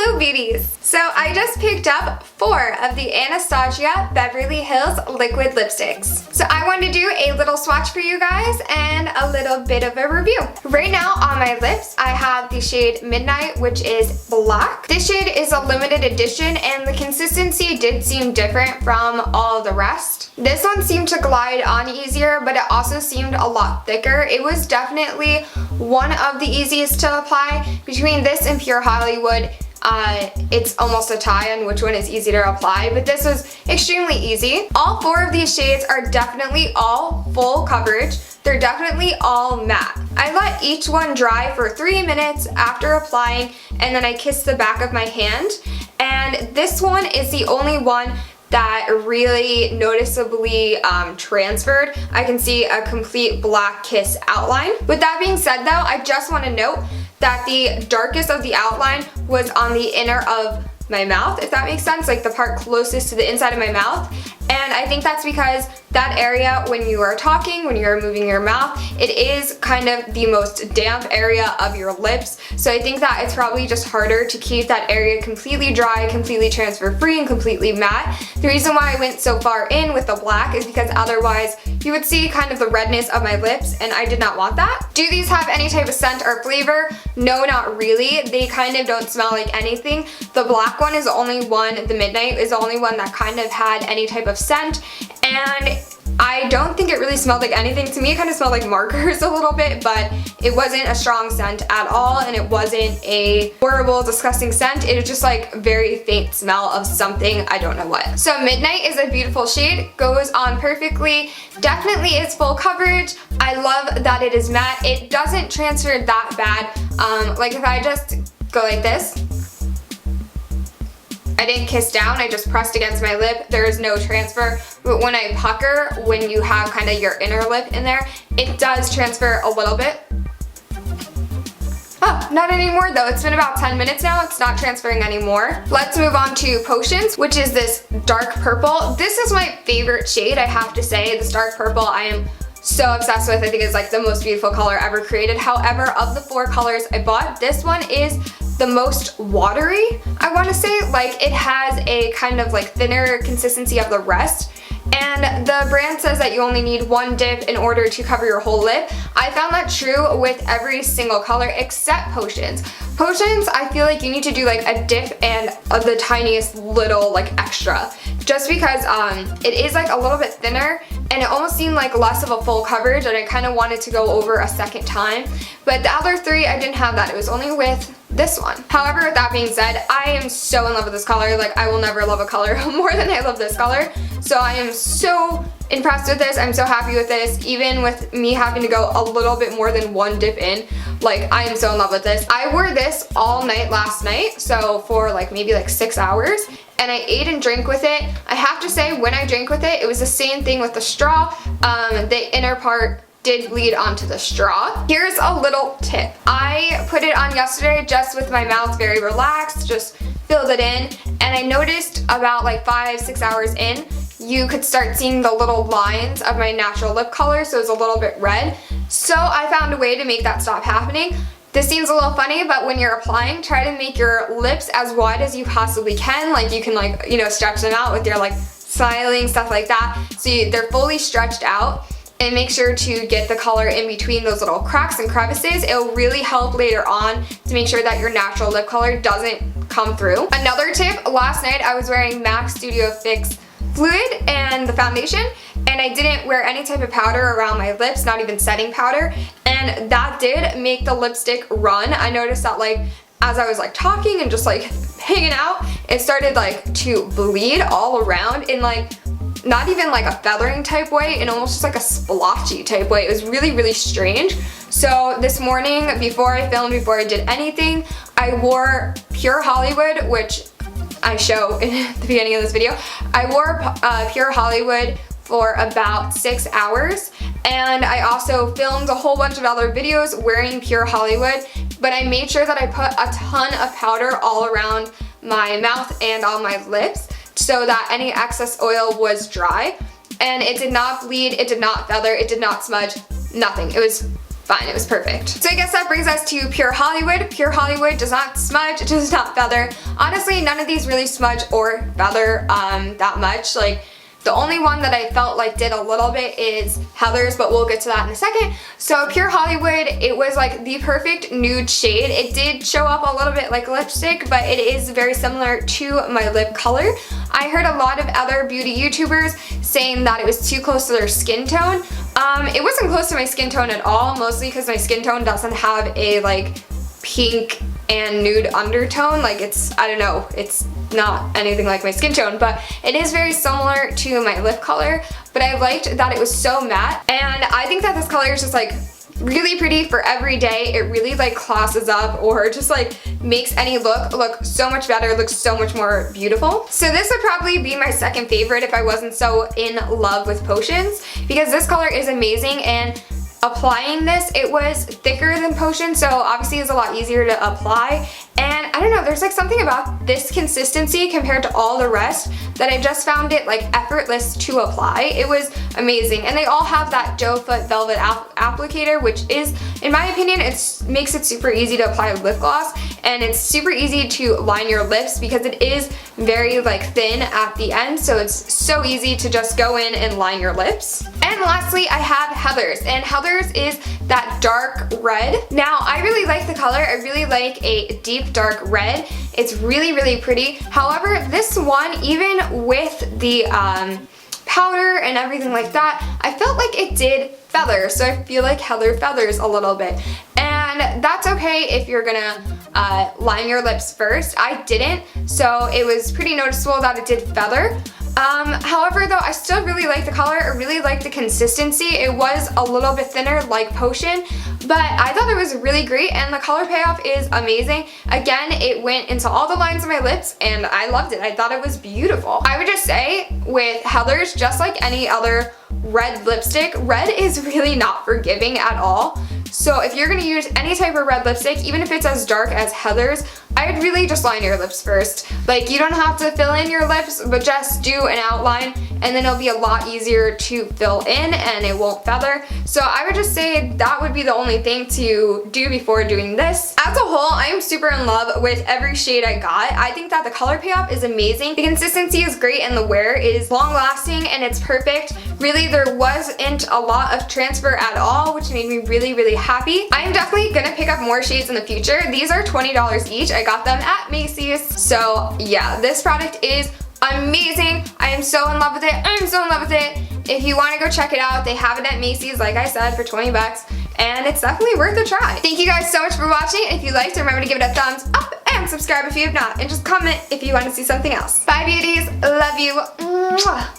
Hello beauties! So I just picked up 4 of the Anastasia Beverly Hills liquid lipsticks. So I wanted to do a little swatch for you guys and a little bit of a review. Right now on my lips I have the shade Midnight, which is black. This shade is a limited edition and the consistency did seem different from all the rest. This one seemed to glide on easier, but it also seemed a lot thicker. It was definitely one of the easiest to apply. Between this and Pure Hollywood, it's almost a tie on which one is easy to apply, but this was extremely easy. All 4 of these shades are definitely all full coverage. They're definitely all matte. I let each one dry for 3 minutes after applying, and then I kissed the back of my hand. And this one is the only one that really noticeably transferred. I can see a complete black kiss outline. With that being said though, I just want to note that the darkest of the outline was on the inner of my mouth, if that makes sense, like the part closest to the inside of my mouth. And I think that's because that area, when you are talking, when you're moving your mouth, it is kind of the most damp area of your lips. So I think that it's probably just harder to keep that area completely dry, completely transfer free, and completely matte. The reason why I went so far in with the black is because otherwise you would see kind of the redness of my lips, and I did not want that. Do these have any type of scent or flavor? No, not really. They kind of don't smell like anything. The black one is the only one, the Midnight is the only one that kind of had any type of scent, and I don't think it really smelled like anything. To me, it kind of smelled like markers a little bit, but it wasn't a strong scent at all, and it wasn't a horrible, disgusting scent. It was just like very faint smell of something, I don't know what. So Midnight is a beautiful shade, goes on perfectly, definitely is full coverage. I love that it is matte. It doesn't transfer that bad. Like if I just go like this, I didn't kiss down, I just pressed against my lip. There is no transfer. But when I pucker, when you have kind of your inner lip in there, it does transfer a little bit. Oh, not anymore though. It's been about 10 minutes now. It's not transferring anymore. Let's move on to Potions, which is this dark purple. This is my favorite shade, I have to say. This dark purple I am so obsessed with. I think it's like the most beautiful color ever created. However, of the 4 colors I bought, this one is the most watery, I want to say. Like it has a kind of like thinner consistency of the rest. And the brand says that you only need 1 dip in order to cover your whole lip. I found that true with every single color except Potions. Potions, I feel like you need to do like a dip and the tiniest little like extra. Just because it is like a little bit thinner and it almost seemed like less of a full coverage, and I kind of wanted to go over a second time. But the other 3, I didn't have that. It was only with this one. However, with that being said, I am so in love with this color. Like I will never love a color more than I love this color. So I am so impressed with this. I'm so happy with this. Even with me having to go a little bit more than 1 dip in, like I am so in love with this. I wore this all night last night, so for like maybe like 6 hours, and I ate and drank with it. I have to say, when I drank with it, it was the same thing with the straw. The inner part did bleed onto the straw. Here's a little tip. I put it on yesterday just with my mouth very relaxed, just filled it in, and I noticed about like 5-6 hours in, you could start seeing the little lines of my natural lip color, so it's a little bit red. So I found a way to make that stop happening. This seems a little funny, but when you're applying, try to make your lips as wide as you possibly can. Like you can like, you know, stretch them out with your like smiling, stuff like that. So they're fully stretched out. And make sure to get the color in between those little cracks and crevices. It'll really help later on to make sure that your natural lip color doesn't come through. Another tip, last night I was wearing MAC Studio Fix Fluid and the foundation, and I didn't wear any type of powder around my lips, not even setting powder, and that did make the lipstick run. I noticed that like as I was like talking and just like hanging out, it started like to bleed all around in like not even like a feathering type way, and almost just like a splotchy type way. It was really, really strange. So this morning, before I filmed, before I did anything, I wore Pure Hollywood, which I show in the beginning of this video. I wore Pure Hollywood for about 6 hours, and I also filmed a whole bunch of other videos wearing Pure Hollywood, but I made sure that I put a ton of powder all around my mouth and on my lips, so that any excess oil was dry, and it did not bleed, it did not feather, it did not smudge, nothing. It was fine, it was perfect. So I guess that brings us to Pure Hollywood. Pure Hollywood does not smudge, it does not feather. Honestly, none of these really smudge or feather that much. Like, the only one that I felt like did a little bit is Heather's, but we'll get to that in a second. So Pure Hollywood, it was like the perfect nude shade. It did show up a little bit like lipstick, but it is very similar to my lip color. I heard a lot of other beauty YouTubers saying that it was too close to their skin tone. It wasn't close to my skin tone at all, mostly because my skin tone doesn't have a like pink and nude undertone. Like, it's, I don't know, it's not anything like my skin tone, but it is very similar to my lip color. But I liked that it was so matte, and I think that this color is just like really pretty for every day. It really like classes up or just like makes any look so much better, looks so much more beautiful. So this would probably be my second favorite if I wasn't so in love with potions, because this color is amazing, and applying this, it was thicker than Potion, so obviously it's a lot easier to apply. And I don't know, there's like something about this consistency compared to all the rest that I just found it like effortless to apply. It was amazing. And they all have that doe foot velvet applicator, which is, in my opinion, it makes it super easy to apply lip gloss, and it's super easy to line your lips because it is very like thin at the end, so it's so easy to just go in and line your lips. And lastly, I have Heather's, and Heather's is that dark red. Now, I really like the color. I really like a deep dark red. It's really, really pretty. However, this one, even with the powder and everything like that, I felt like it did feather, so I feel like Heather feathers a little bit. And that's okay if you're gonna line your lips first. I didn't, so it was pretty noticeable that it did feather. However though, I still really like the color. I really like the consistency. It was a little bit thinner like Potion, but I thought it was really great, and the color payoff is amazing. Again, it went into all the lines of my lips and I loved it. I thought it was beautiful. I would just say with Heather's, just like any other red lipstick, red is really not forgiving at all. So if you're gonna use any type of red lipstick, even if it's as dark as Heather's, I'd really just line your lips first. Like, you don't have to fill in your lips, but just do an outline, and then it'll be a lot easier to fill in and it won't feather. So I would just say that would be the only thing to do before doing this. As a whole, I am super in love with every shade I got. I think that the color payoff is amazing. The consistency is great and the wear is long lasting and it's perfect. Really, there wasn't a lot of transfer at all, which made me really, really happy. I am definitely gonna pick up more shades in the future. These are $20 each. I got them at Macy's. So yeah, this product is amazing. I am so in love with it. I'm so in love with it. If you want to go check it out, they have it at Macy's, like I said, for 20 bucks, and it's definitely worth a try. Thank you guys so much for watching. If you liked, remember to give it a thumbs up and subscribe if you have not, and just comment if you want to see something else. Bye beauties, love you. Mwah.